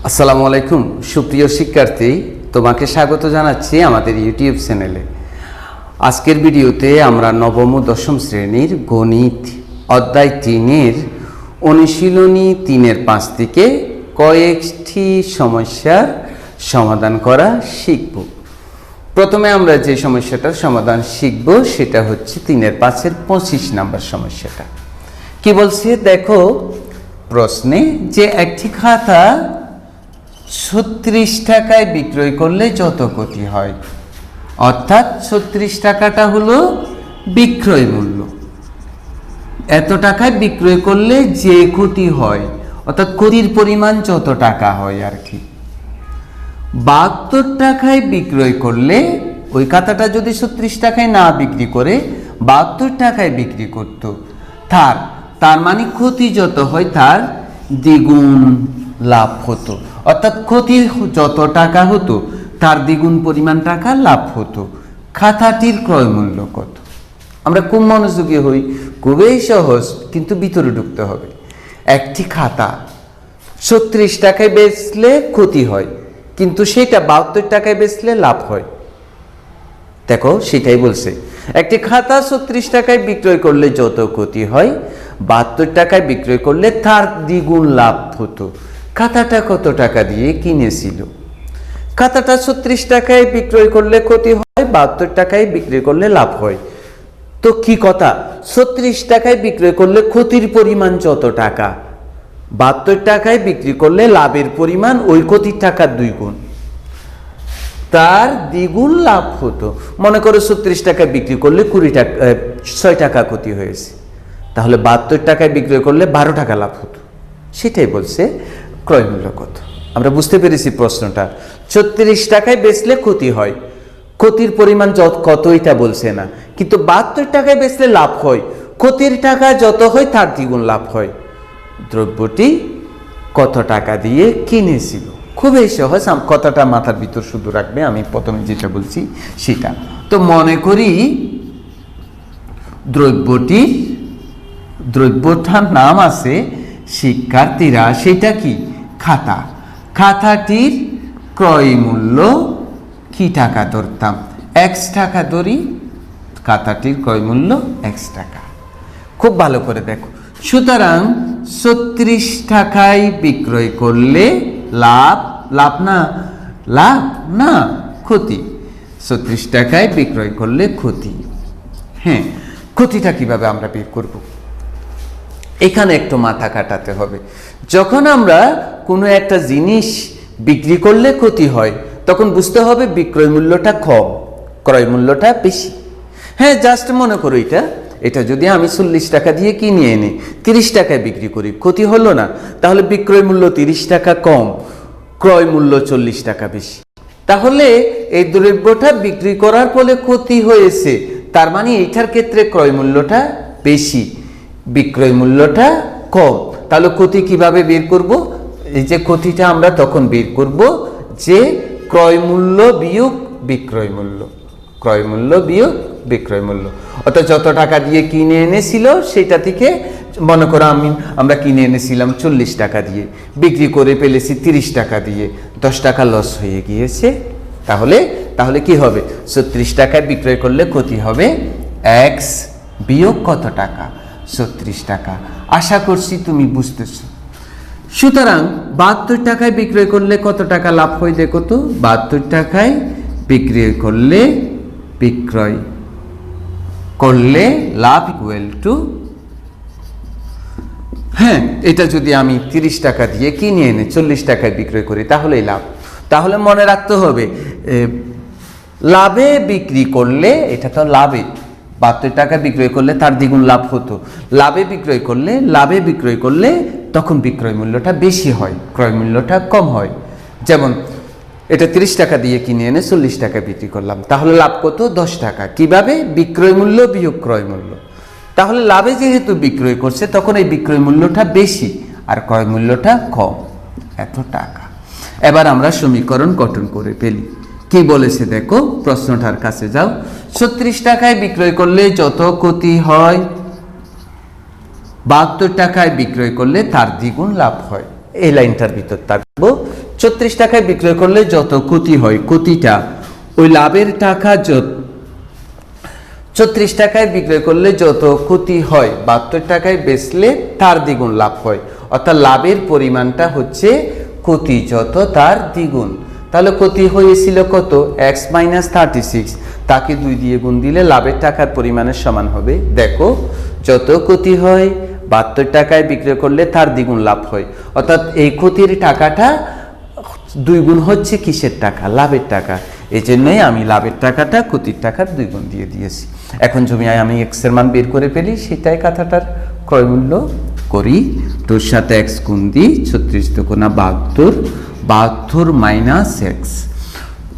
আসসালামু আলাইকুম সুপ্রিয় শিক্ষার্থী, তোমাকে স্বাগত জানাচ্ছি আমাদের ইউটিউব চ্যানেলে। আজকের ভিডিওতে আমরা নবম ও দশম শ্রেণীর গণিত অধ্যায় 3-এর অনুশীলনী 3-5 থেকে কয়েকটি সমস্যার সমাধান করা শিখব। প্রথমে আমরা যে সমস্যাটার সমাধান শিখব সেটা হচ্ছে 3-5-এর 25 নম্বর সমস্যাটা। কি বলছে দেখো প্রশ্নে, যে একটি খাতা 36 টাকায় বিক্রয় করলে যত ক্ষতি হয়, অর্থাৎ 36 টাকাটা হলো বিক্রয় মূল্য। এত টাকায় বিক্রয় করলে যে ক্ষতি হয়, অর্থাৎ ক্ষতির পরিমাণ যত টাকা হয় আর কি। 72 টাকায় বিক্রয় করলে, ওই খাতাটা যদি 36 টাকায় না বিক্রি করে 72 টাকায় বিক্রি করত, তার মানে ক্ষতি যত হয় তার দ্বিগুণ লাভ হতো। অর্থাৎ ক্ষতি যত টাকা হতো তার দ্বিগুণ পরিমাণ টাকা লাভ হতো। খাতাটির ক্রয় মূল্য কত? আমরা খুব মনোযোগী হই, খুবই সহজ, কিন্তু ভিতরে ঢুকতে হবে। একটি খাতা 36 টাকায় বেচলে ক্ষতি হয়, কিন্তু সেটা 72 টাকায় বেচলে লাভ হয়। দেখো সেটাই বলছে, একটি খাতা 36 টাকায় বিক্রয় করলে যত ক্ষতি হয়, 72 টাকায় বিক্রয় করলে তার দ্বিগুণ লাভ হতো। খাতাটা কত টাকা দিয়ে কিনেছিল? খাতাটা 36 টাকায় বিক্রয় করলে ক্ষতি হয়, 72 টাকায় বিক্রয় করলে লাভ হয়। তো কি কথা, 36 টাকায় বিক্রয় করলে ক্ষতির পরিমাণ যত টাকা, 72 টাকায় বিক্রি করলে লাভের পরিমাণ ওই ক্ষতির টাকার 2 গুণ, তার দ্বিগুণ লাভ হতো। মনে করো 36 টাকায় বিক্রি করলে 6 টাকা ক্ষতি হয়েছে, তাহলে 72 টাকায় বিক্রয় করলে 12 টাকা লাভ হতো। সেটাই বলছে ক্রয় মূল্য কত। আমরা বুঝতে পেরেছি প্রশ্নটা। 36 টাকায় বেচলে ক্ষতি হয়, ক্ষতির পরিমাণ কত এটা বলছে না, কিন্তু 72 টাকায় বেচলে লাভ হয়, ক্ষতির টাকা যত হয় তার দ্বিগুণ লাভ হয়। দ্রব্যটি কত টাকা দিয়ে কিনেছিল? খুবই সহজ, কথাটা মাথার ভিতর শুধু রাখবে। আমি প্রথমে যেটা বলছি সেটা তো মনে করি, দ্রব্যটার নাম আছে শিক্ষার্থীরা, সেটা কি? খাতা। খাতাটির ক্রয় মূল্য কি টাকা ধরতাম? x টাকা ধরি। খাতাটির ক্রয় মূল্য x টাকা। খুব ভালো করে দেখো, সুতরাং 36 টাকায় বিক্রয় করলে লাভ না ক্ষতি। 36 টাকায় বিক্রয় করলে ক্ষতি। হ্যাঁ, ক্ষতিটা কিভাবে আমরা বের করব? এখানে একটু মাথা কাটাতে হবে। যখন আমরা কোনো একটা জিনিস বিক্রি করলে ক্ষতি হয়, তখন বুঝতে হবে বিক্রয় মূল্যটা কম, ক্রয় মূল্যটা বেশি। হ্যাঁ, জাস্ট মনে করো এটা যদি আমি 40 টাকা দিয়ে কিনে এনে 30 টাকায় বিক্রি করি, ক্ষতি হলো না? তাহলে বিক্রয় মূল্য 30 টাকা কম, ক্রয় মূল্য 40 টাকা বেশি। তাহলে এই দ্রব্যটা বিক্রি করার ফলে ক্ষতি হয়েছে, তার মানে এইটার ক্ষেত্রে ক্রয় মূল্যটা বেশি, বিক্রয় মূল্যটা কম। তাহলে ক্ষতি কিভাবে বের করব? এই যে ক্ষতিটা আমরা তখন বের করব যে ক্রয় মূল্য বিয়োগ বিক্রয় মূল্য, ক্রয় মূল্য বিয়োগ বিক্রয় মূল্য। অর্থাৎ যত টাকা দিয়ে কিনে এনেছিল সেটা থেকে, মনে করো আমরা কিনে এনেছিলাম 40 টাকা দিয়ে, বিক্রি করে ফেলেছি 30 টাকা দিয়ে, 10 টাকা লস হয়ে গিয়েছে। তাহলে কি হবে? 36 টাকায় বিক্রয় করলে ক্ষতি হবে x বিয়োগ কত টাকা? 36 টাকা। আশা করছি তুমি বুঝতেছো। সুতরাং 72 টাকায় বিক্রয় করলে কত টাকা লাভ হয় দেখো তো। 72 টাকায় বিক্রয় করলে লাভ ইকুয়াল টু, হ্যাঁ, এটা যদি আমি 30 টাকা দিয়ে কিনে এনে 40 টাকায় বিক্রয় করি তাহলেই লাভ। তাহলে মনে রাখতে হবে, লাভে বিক্রি করলে, এটা তো লাভে 72 টাকা বিক্রয় করলে তার দ্বিগুণ লাভ হতো। লাভে বিক্রয় করলে তখন বিক্রয় মূল্যটা বেশি হয়, ক্রয় মূল্যটা কম হয়। যেমন এটা 30 টাকা দিয়ে কিনে এনে 40 টাকা বিক্রি করলাম, তাহলে লাভ কত? 10 টাকা। কিভাবে? বিক্রয় মূল্য বিয়োগ ক্রয় মূল্য। তাহলে লাভে যেহেতু বিক্রয় করছে, তখন এই বিক্রয় মূল্যটা বেশি আর ক্রয় মূল্যটা কম, এত টাকা। এবার আমরা সমীকরণ গঠন করে ফেলি। কি বলেছে দেখো, প্রশ্নটার কাছে যাও। 36 টাকায় বিক্রয় করলে যত ক্ষতি হয়, 72 টাকায় বিক্রয় করলে তার দ্বিগুণ লাভ হয়। এই লাইনটার ভিতর থাকবো। 34 টাকায় বিক্রয় করলে যত ক্ষতি হয়, ক্ষতিটা ওই লাভের টাকা 34 টাকায় বিক্রয় করলে যত ক্ষতি হয় 72 টাকায় বেচলে তার দ্বিগুণ লাভ হয়। অর্থাৎ লাভের পরিমাণটা হচ্ছে ক্ষতি যত তার দ্বিগুণ। তাহলে ক্ষতি হয়েছিল কত? x - 36, তাকে 2 দিয়ে গুণ দিলে লাভের টাকার পরিমাণের সমান হবে। দেখো, যত ক্ষতি হয় 72 টাকায় বিক্রয় করলে তার দ্বিগুণ লাভ হয়। অর্থাৎ এই ক্ষতির টাকাটা 2 গুণ হচ্ছে কিসের টাকা? লাভের টাকা। এই জন্যই আমি লাভের টাকাটা ক্ষতির টাকার 2 গুণ দিয়ে দিয়েছি। এখন যদি আমি x এর মান বের করে ফেলি, সেটাই কথাটার ক্রয় মূল্য করি। তোর সাথে x গুণ দিই, 36 দুগুণা 72, 72 মাইনাস x।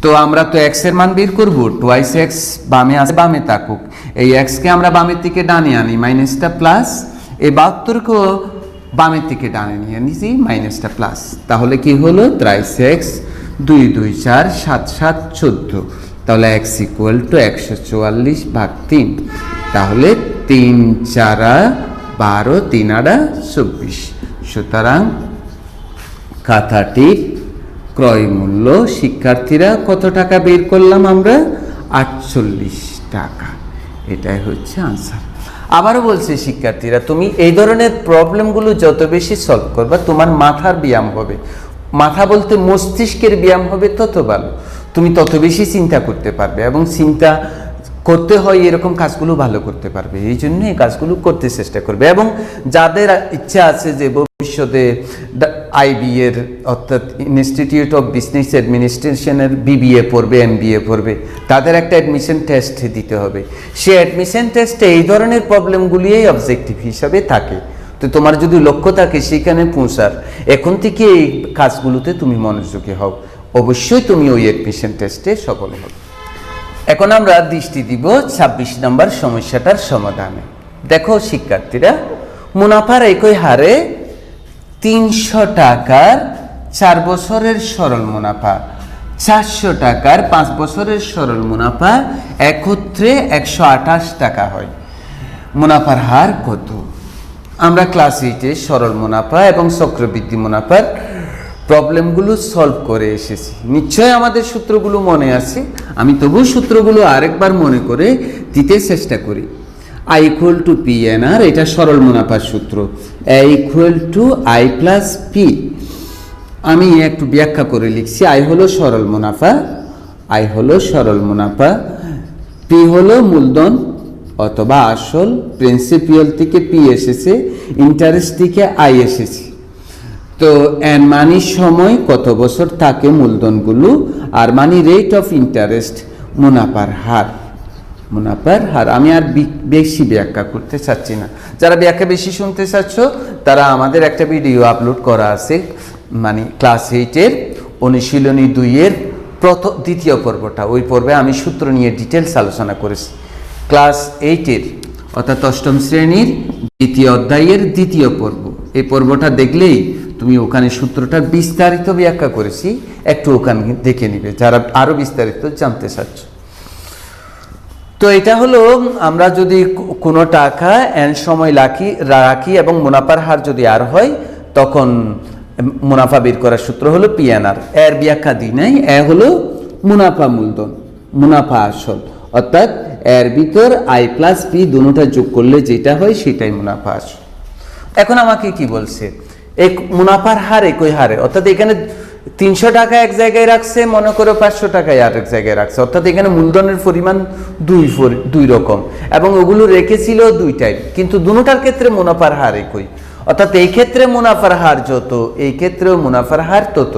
তো আমরা তো x এর মান বের করব, টুয়াইস x বামে আছে, বামে থাকুক। এই x কে আমরা বামের দিকে ডানে আনি, মাইনাসটা প্লাস। এই 72 কেও বামের দিকে ডানে নিয়ে নিছি, মাইনাসটা প্লাস। তাহলে কি হলো? 23x 2 2 4 7 7 14। তাহলে x ইকুয়াল টু 144/3। তাহলে 3 4 12 3 8 24। সুতরাং খাতাটির ক্রয় মূল্য শিক্ষার্থীরা কত টাকা বের করলাম আমরা? 48 টাকা। এটাই হচ্ছে আনসার। আবারও বলছি শিক্ষার্থীরা, তুমি এই ধরনের প্রবলেমগুলো যত বেশি সলভ করবা, তোমার মাথার ব্যায়াম হবে। মাথা বলতে মস্তিষ্কের ব্যায়াম হবে, তত ভালো। তুমি তত বেশি চিন্তা করতে পারবে, এবং চিন্তা করতে হয় এরকম কাজগুলো ভালো করতে পারবে। এই জন্য এই কাজগুলো করতে চেষ্টা করবে। এবং যাদের ইচ্ছা আছে যে ভবিষ্যতে আইবি এর অর্থাৎ ইনস্টিটিউট অফ বিজনেস অ্যাডমিনিস্ট্রেশনের বিবিএ পড়বে, এমবিএ পড়বে, তাদের একটা অ্যাডমিশন টেস্ট দিতে হবে। সেই অ্যাডমিশন টেস্টে এই ধরনের প্রবলেমগুলিই অবজেক্টিভ হিসাবে থাকে। তো তোমার যদি লক্ষ্য থাকে সেখানে পৌঁছার, এখন থেকে এই কাজগুলোতে তুমি মনোযোগী হও, অবশ্যই তুমি ওই অ্যাডমিশন টেস্টে সফল হবে। এখন আমরা দৃষ্টি দিব 26 নম্বর সমস্যাটার সমাধানে। দেখো শিক্ষার্থীরা, মুনাফার একই হারে 300 টাকার 4 বছরের সরল মুনাফা, 400 টাকার 5 বছরের সরল মুনাফা একত্রে 128 টাকা হয়। মুনাফার হার কত? আমরা ক্লাস 8-এ সরল মুনাফা এবং চক্রবৃদ্ধি মুনাফার প্রবলেমগুলো সলভ করে এসেছি। নিশ্চয় আমাদের সূত্রগুলো মনে আছে, আমি তবু সূত্রগুলো আরেকবার মনে করে দিতে চেষ্টা করি। I equal to PNR, এটা সরল মুনাফার সূত্র। A equal to I plus P। আমি একটু ব্যাখ্যা করে লিখছি। I হলো সরল মুনাফা, I হলো সরল মুনাফা, P হলো মূলধন অথবা আসল, প্রিন্সিপিয়াল থেকে P এসেছে, ইন্টারেস্ট থেকে I এসেছে। তো এন মানি সময় কত বছর থাকে মূলধনগুলো, আর মানি রেট অফ ইন্টারেস্ট মুনাফার হার। মুনাফার হার। আমি আর বেশি ব্যাখ্যা করতে চাচ্ছি না। যারা ব্যাখ্যা বেশি শুনতে চাচ্ছ তারা আমাদের একটা ভিডিও আপলোড করা আছে, মানে ক্লাস 8-এর অনুশীলনী 2-এর দ্বিতীয় পর্বটা। ওই পর্বে আমি সূত্র নিয়ে ডিটেলস আলোচনা করেছি। ক্লাস 8-এর অর্থাৎ 8ম শ্রেণীর দ্বিতীয় অধ্যায়ের দ্বিতীয় পর্ব। এই পর্বটা দেখলেই তুমি ওখানে সূত্রটা বিস্তারিত ব্যাখ্যা করেছি, একটু ওখানে দেখে নিবে যারা আরো বিস্তারিত জানতে চাচ্ছ। তো এটা হলো, আমরা যদি কোনো টাকা এন সময় রাখি এবং মুনাফার হার যদি আর হয়, তখন মুনাফা বের করার সূত্র হলো পিএনআর। এর ব্যাখ্যা দিই নাই। এ হলো মুনাফা মূলধন, মুনাফা আসল, অর্থাৎ এর ভিতর আই প্লাস পি দুটোটা যোগ করলে যেটা হয় সেটাই মুনাফা আসল। এখন আমাকে কি বলছে? এক মুনাফার হার একই হারে, অর্থাৎ এখানে 300 টাকা এক জায়গায় রাখছে, মনে করো 500 টাকায় আরেক জায়গায় রাখছে, অর্থাৎ এখানে মূলধনের পরিমাণ দুই রকম, এবং ওগুলো রেখেছিল দুইটাই, কিন্তু দুটোটার ক্ষেত্রে মুনাফার হার একই। অর্থাৎ এই ক্ষেত্রে মুনাফার হার যত, এই ক্ষেত্রেও মুনাফার হার তত।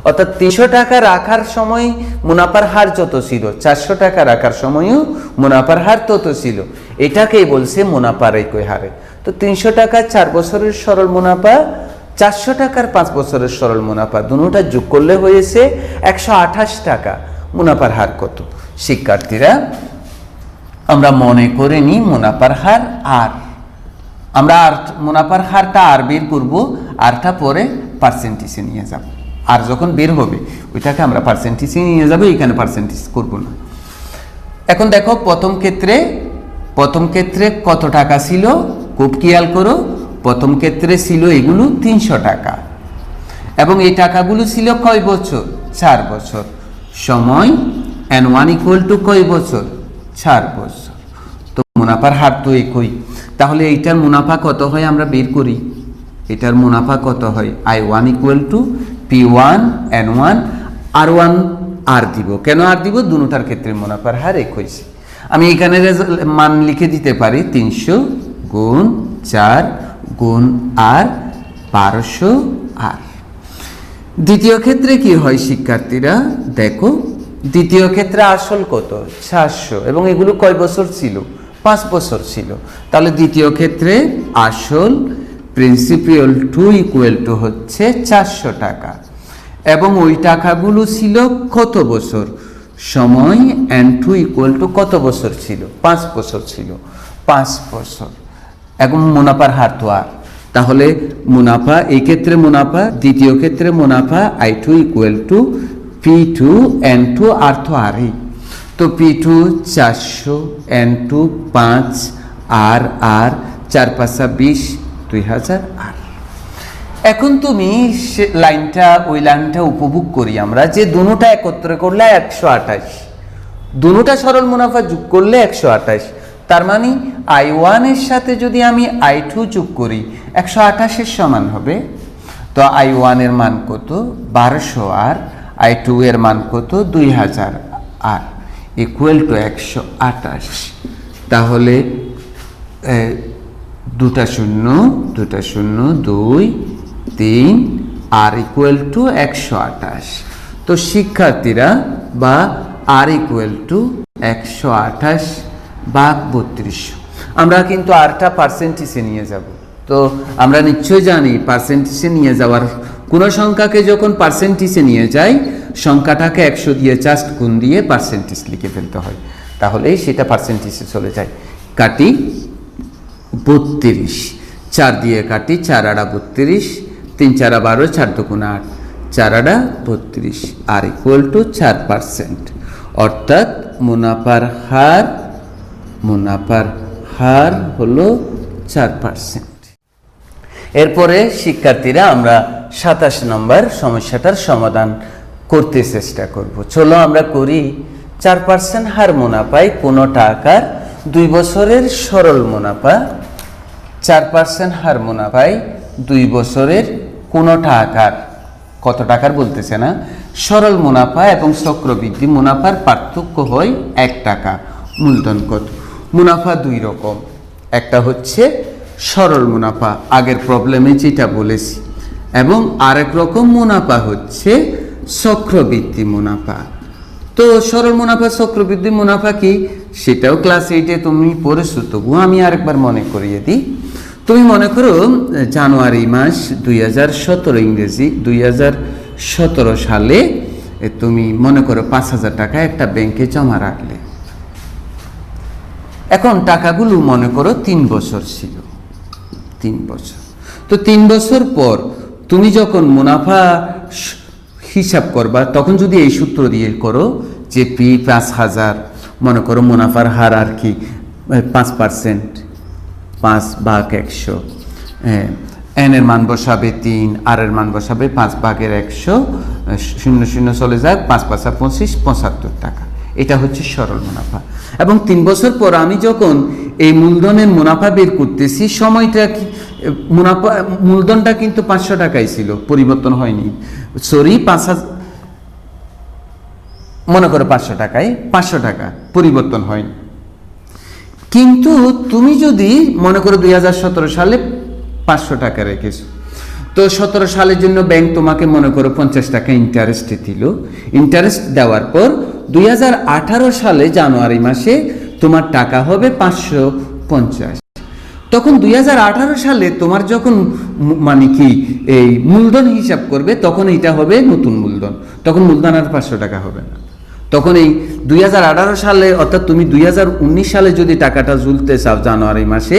অর্থাৎ 300 টাকা রাখার সময় মুনাফার হার যত ছিল, 400 টাকা রাখার সময়ও মুনাফার হার তত ছিল। এটাকেই বলছে মুনাফার একই হারে। তো 300 টাকা 4 বছরের সরল মুনাফা, 400 টাকার 5 বছরের সরল মুনাফা, দুটোটা যোগ করলে হয়েছে 128 টাকা। মুনাফার হার কত? শিক্ষার্থীরা, আমরা মনে করে নিই মুনাফার হার আর, আমরা আর মুনাফার হারটা আর বের করব, আরটা পরে পার্সেন্টেজে নিয়ে যাব। আর যখন বের হবে ওইটাকে আমরা পার্সেন্টেজে নিয়ে যাব, এখানে পার্সেন্টেজ করব না। এখন দেখো প্রথম ক্ষেত্রে কত টাকা ছিল, খুব খেয়াল করো। প্রথম ক্ষেত্রে ছিল এগুলো 300 টাকা, এবং এই টাকাগুলো ছিল কয় বছর? 4 বছর। সময় N1 ইকুয়াল টু কয় বছর? 4 বছর। তো মুনাফার হার তো একই, তাহলে এইটার মুনাফা কত হয় আমরা বের করি। এটার মুনাফা কত হয়? I1 equal to P1 N1 R1 আর দিব। কেন আর দিব? দুটোটার ক্ষেত্রে মুনাফার হার একই। আমি এখানে মান লিখে দিতে পারি 300 গুণ 4 গুণ আর 1200 আর। দ্বিতীয় ক্ষেত্রে কি হয় শিক্ষার্থীরা? দেখো, দ্বিতীয় ক্ষেত্রে আসল কত? 400, এবং এগুলো কয় বছর ছিল? 5 বছর ছিল। তাহলে দ্বিতীয় ক্ষেত্রে আসল প্রিন্সিপাল টু ইকুয়াল টু হচ্ছে 400 টাকা, এবং ওই টাকাগুলো ছিল কত বছর? সময় N2 ইকুয়াল টু কত বছর ছিল? 5 বছর ছিল। 5 বছর। এখন মুনাফার হার তো আর, তাহলে মুনাফা এই ক্ষেত্রে মুনাফা, দ্বিতীয় ক্ষেত্রে মুনাফা I2 equal to P2 N2 আর তো আরই। তো P2 400 N2 5 আর 4 5 20 2000 আর। এখন তুমি ওই লাইনটা উপভোগ করি আমরা, যে দুটোটা একত্রে করলে 128, দুটোটা সরল মুনাফা যোগ করলে 128। তার মানে I1 এর সাথে যদি আমি I2 যোগ করি 128 এর সমান হবে। তো I1 এর মান কত? 1200 আর I2 এর মান কত? 2000 আর ইকুয়াল টু 128। তাহলে দুটা শূন্য 2 3 আর ইকুয়াল টু 128। তো শিক্ষার্থীরা বা আর ইকুয়াল টু 128 ভাগ 3200। আমরা কিন্তু আরটা পার্সেন্টেজে নিয়ে যাব। তো আমরা নিশ্চয়ই জানি পার্সেন্টেজে নিয়ে যাওয়ার, কোনো সংখ্যাকে যখন পার্সেন্টেজে নিয়ে যাই সংখ্যাটাকে 100 দিয়ে জাস্ট গুণ দিয়ে পার্সেন্টেজ লিখে ফেলতে হয়, তাহলেই সেটা পার্সেন্টেজে চলে যায়। কাটি 32, 4 দিয়ে কাটি, 4 আড়া 32, 3 4 12, 4 2 8, 4 আড়া 32 আর ইকুয়াল টু 4%। অর্থাৎ মুনাফার হার হলো 4%। এরপরে শিক্ষার্থীরা আমরা 27 নম্বর সমস্যাটার সমাধান করতে চেষ্টা করব। চলো আমরা করি। 4% হার মুনাফায় কোনো টাকার 2 বছরের সরল মুনাফা। 4% হার মুনাফায় 2 বছরের কোনো টাকার, কত টাকার বলতেছে না, সরল মুনাফা এবং চক্রবৃদ্ধি মুনাফার পার্থক্য হয় 1 টাকা। মূলধন কত? মুনাফা 2 রকম, একটা হচ্ছে সরল মুনাফা, আগের প্রবলেমে যেটা বলেছি, এবং আরেক রকম মুনাফা হচ্ছে চক্রবৃদ্ধি মুনাফা। তো সরল মুনাফা চক্রবৃদ্ধি মুনাফা কি সেটাও ক্লাস 8-এ তুমি পড়েছো, তবু আমি আরেকবার মনে করিয়ে দিই। তুমি মনে করো জানুয়ারি মাস 2017 ইংরেজি 2017 সালে তুমি মনে করো 5000 টাকা একটা ব্যাংকে জমা রাখলে। এখন টাকাগুলো মনে করো 3 বছর ছিল, 3 বছর। তো 3 বছর পর তুমি যখন মুনাফা হিসাব করবা তখন যদি এই সূত্র দিয়ে করো যে পি 5000, মনে করো মুনাফার হার আর কি 5%, 5 ভাগ 100, এন এর মান বসাবে 3, আর এর মান বসাবে 5 ভাগের 100, 0 0 চলে যায়, 5 5 25, 75 টাকা। এটা হচ্ছে সরল মুনাফা। এবং 3 বছর পর আমি যখন এই মূলধনের মুনাফা বের করতেছি, সময়টা কি মুনাফা, মূলধনটা কিন্তু 500 টাকাই ছিল, পরিবর্তন হয়নি। সরি, 5000, মনে করো 500 টাকায় 500 টাকা পরিবর্তন হয়নি। কিন্তু তুমি যদি মনে করো 2017 সালে 500 টাকা রেখেছো, তো 17 সালের জন্য ব্যাংক তোমাকে মনে করো 50 টাকা ইন্টারেস্ট দিল। ইন্টারেস্ট দেওয়ার পর 2018 সালে জানুয়ারি মাসে তোমার টাকা হবে 550। তখন 2018 সালে তোমার যখন মানে কি এই মূলধন হিসাব করবে তখন এটা হবে নতুন মূলধন, তখন মূলধন আর 500 টাকা হবে না। তখন এই 2018 সালে, অর্থাৎ তুমি 2019 সালে যদি টাকাটা তুলতে চাও জানুয়ারি মাসে,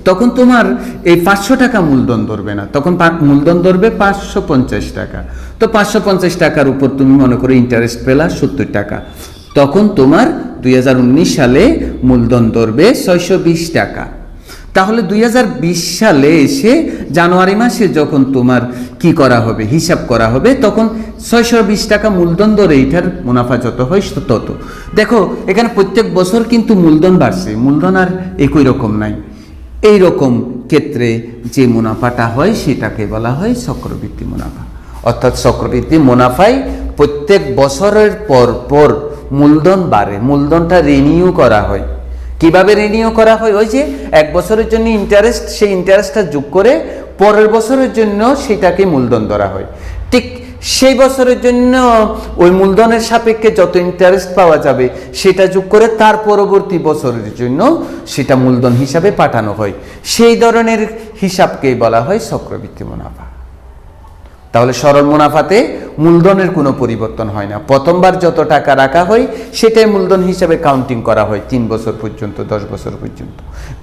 তখন তোমার এই 500 টাকা মূলধন ধরবে না, তখন মূলধন ধরবে 550 টাকা। তো 550 টাকার উপর তুমি মনে করো ইন্টারেস্ট পেলা 70 টাকা, তখন তোমার 2019 সালে মূলধন ধরবে 620 টাকা। তাহলে 2020 সালে এসে জানুয়ারি মাসে যখন তোমার কি করা হবে, হিসাব করা হবে, তখন 620 টাকা মূলধন ধরে এটার মুনাফা যত হয় তত। দেখো এখানে প্রত্যেক বছর কিন্তু মূলধন বাড়ছে, মূলধন আর একই রকম নাই। এই রকম ক্ষেত্রে যে মুনাফাটা হয় সেটাকে বলা হয় চক্রবৃদ্ধি মুনাফা। অর্থাৎ চক্রবৃদ্ধি মুনাফায় প্রত্যেক বছরের পর পর মূলধন বাড়ে, মূলধনটা রিনিউ করা হয়। কিভাবে রিনিউ করা হয়? ওই যে এক বছরের জন্য ইন্টারেস্ট, সেই ইন্টারেস্টটা যোগ করে পরের বছরের জন্য সেটাকে মূলধন ধরা হয়। ঠিক সেই বছরের জন্য ওই মূলধনের সাপেক্ষে যত ইন্টারেস্ট পাওয়া যাবে সেটা যোগ করে তার পরবর্তী বছরের জন্য সেটা মূলধন হিসাবে পাঠানো হয়। সেই ধরনের হিসাবকেই বলা হয় চক্রবৃদ্ধি মুনাফা। তাহলে সরল মুনাফাতে মূলধনের কোনো পরিবর্তন হয় না। প্রথমবার যত টাকা রাখা হয় সেটাই মূলধন হিসাবে কাউন্টিং করা হয় 3 বছর পর্যন্ত, 10 বছর পর্যন্ত।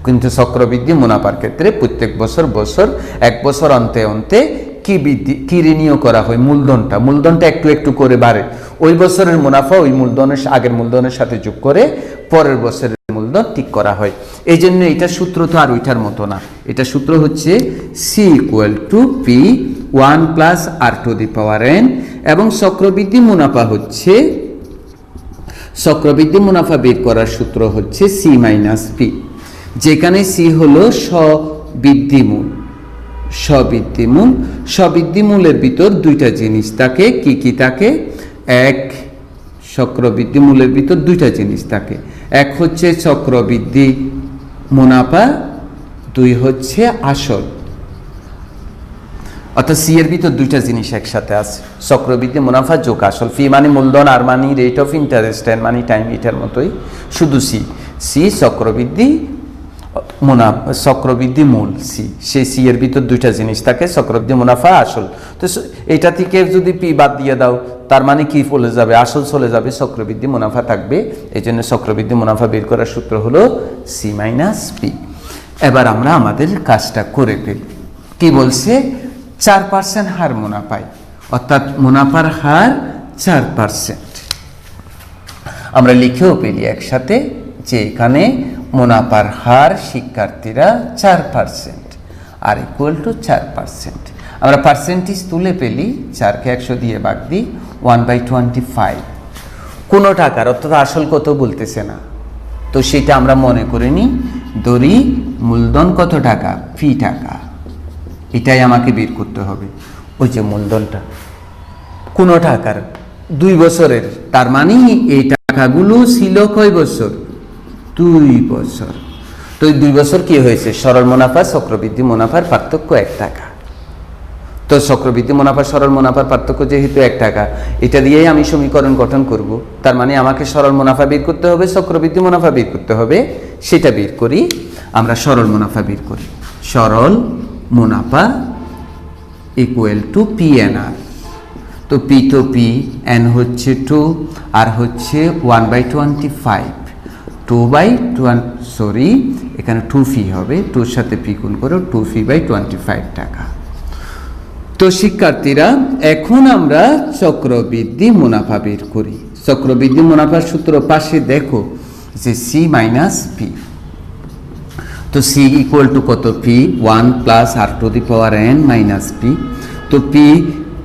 কিন্তু চক্রবৃদ্ধি মুনাফার ক্ষেত্রে প্রত্যেক বছর 1 বছর অন্তে অন্তে কি রিনিউ করা হয়? মূলধনটা একটু একটু করে বাড়ে। ওই বছরের মুনাফা ওই মূলধনের আগের মূলধনের সাথে যোগ করে পরের বছরের মূলধন ঠিক করা হয়। এই জন্য এটা সূত্র তো আর ওইটার মতো না। এটা সূত্র হচ্ছে C = P1 + R⁴ এবং চক্রবৃদ্ধি মুনাফা বের করার সূত্র হচ্ছে C - P, যেখানে C হলো স্ববৃদ্ধি মূলের ভিতর দুইটা জিনিস থাকে। কি থাকে? এক, চক্রবৃদ্ধি মূলের ভিতর দুইটা জিনিস থাকে। এক হচ্ছে চক্রবৃদ্ধি মুনাফা, 2 হচ্ছে আসল। অর্থাৎ সি এর ভিতর দুইটা জিনিস একসাথে আছে, চক্রবৃদ্ধি মুনাফা যোগ আসল। ফি মানে মূলধন, আর মানে রেট অফ ইন্টারেস্ট, এর মানে টাইম, এটার মতোই শুধু সি চক্রবৃদ্ধি মূল সি। সেই সি এর ভিতর দুইটা জিনিস থাকে, চক্রবৃদ্ধি মুনাফা আসল। তো এটা থেকে যদি পি বাদ দিয়ে দাও তার মানে কি চলে যাবে? আসল চলে যাবে, চক্রবৃদ্ধি মুনাফা থাকবে। এই জন্য চক্রবৃদ্ধি মুনাফা বের করার সূত্র হলো C - P। এবার আমরা আমাদের কাজটা করে ফেলি। কি বলছে? 4% হার মুনাফায়, অর্থাৎ মুনাফার হার 4%। আমরা লিখেও পেলি একসাথে যে এখানে মুনাফার হার শিক্ষার্থীরা 4% আর = 4%। আমরা পার্সেন্টেজ তুলে পেলি, 4কে 100 দিয়ে ভাগ দিই, 1/25। কোনো টাকার, অর্থাৎ আসল কত বলতেছে না, তো সেটা আমরা মনে করে নিই। ধরি মূলধন কত টাকা? P টাকা। এটাই আমাকে বের করতে হবে। ওই যে মূলধনটা কোনো টাকার 2 বছরের, তার মানে এই টাকাগুলো ছিল কয় বছর? 2 বছর। তো 2 বছর কি হয়েছে? সরল মুনাফা চক্রবৃদ্ধি মুনাফার পার্থক্য 1 টাকা। তো চক্রবৃদ্ধি মুনাফা সরল মুনাফার পার্থক্য যেহেতু 1 টাকা, এটা দিয়েই আমি সমীকরণ গঠন করব। তার মানে আমাকে সরল মুনাফা বের করতে হবে, চক্রবৃদ্ধি মুনাফা বের করতে হবে। সেটা বের করি, আমরা সরল মুনাফা বের করি। সরল মুনাফা = PNR। তো P তো P, N হচ্ছে 2, আর হচ্ছে 1/25। এখানে 2 ফি হবে, 2 সাথে পি গুণ করো, 2 ফি/25 টাকা। তো শিক্ষার্থীরা এখন আমরা চক্রবৃদ্ধি মুনাফা বের করি। চক্রবৃদ্ধি মুনাফার সূত্র পাশে দেখো যে C - P। তো C = কত? P1 + R⁴ - P। তো P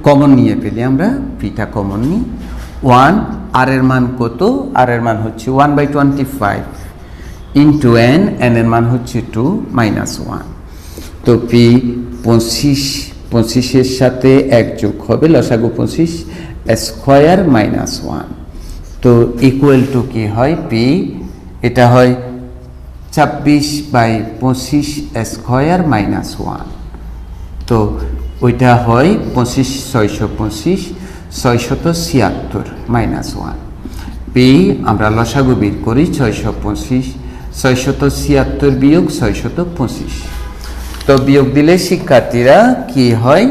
কমন নিয়ে পেলে আমরা, পিটা কমন নিই। 1, আর এর মান কত? আর এর মান হচ্ছে 1/25 ইন্টু n, এর মান হচ্ছে 2 - 1। তো P 25 সাথে 1 যোগ হবে, লসাগু 25 স্কয়ার -1। তো = কি হয়? P এটা হয় 26/25 স্কয়ার -1। তো ওইটা হয় 25 625 676 -1। P আমরা লসাগু বের করি, 625 676 বিয়োগ 625। তো বিয়োগ দিলে শিক্ষার্থীরা কি হয়?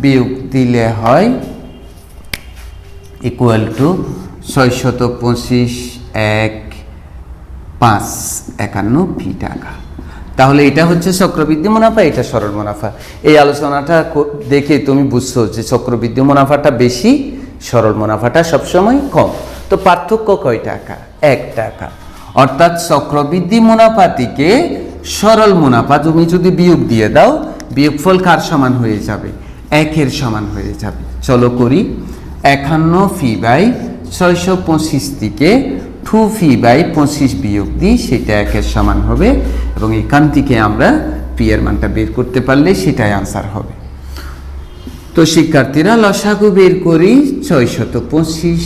বিয়োগ দিলে হয় = 625 টাকা। তাহলে এটা হচ্ছে চক্রবৃদ্ধি মুনাফা, এটা সরল মুনাফা। এই আলোচনাটা দেখে তুমি বুঝছো যে চক্রবৃদ্ধি মুনাফাটা বেশি, সরল মুনাফাটা সবসময় কম। তো পার্থক্য কয় টাকা? 1 টাকা। অর্থাৎ চক্রবৃদ্ধি মুনাফাটিকে সরল মুনাফা তুমি যদি বিয়োগ দিয়ে দাও, বিয়োগফল কার সমান হয়ে যাবে? 1-এর সমান হয়ে যাবে। চলো করি। 51 ফি বাই 625 থেকে 2 ফি বাই 25 বিয়োগ দিই, সেটা 1-এর সমান হবে এবং এখান থেকে আমরা পি এর মানটা বের করতে পারলে সেটাই আনসার হবে। তো শিক্ষার্থীরা লসাগু বের করি। 625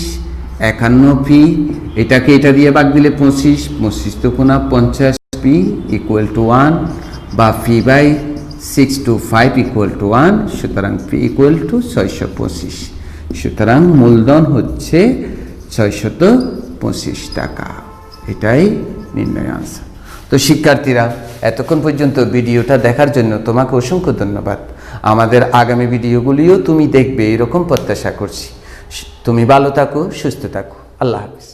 51 পি, এটাকে এটা দিয়ে ভাগ দিলে 25, 25 তো কোনা 50 পি ইকুয়াল টু 1 বা পি বাই 625 ইকুয়াল টু 1, সুতরাং পি ইকুয়াল টু 625। সুতরাং মূলধন হচ্ছে 625 টাকা। এটাই নির্ণয় আনসার। তো শিক্ষার্থীরা, এতক্ষণ পর্যন্ত ভিডিওটা দেখার জন্য তোমাকে অসংখ্য ধন্যবাদ। আমাদের আগামী ভিডিওগুলিও তুমি দেখবে এরকম প্রত্যাশা করছি। তুমি ভালো থাকো, সুস্থ থাকো। আল্লাহ হাফেজ।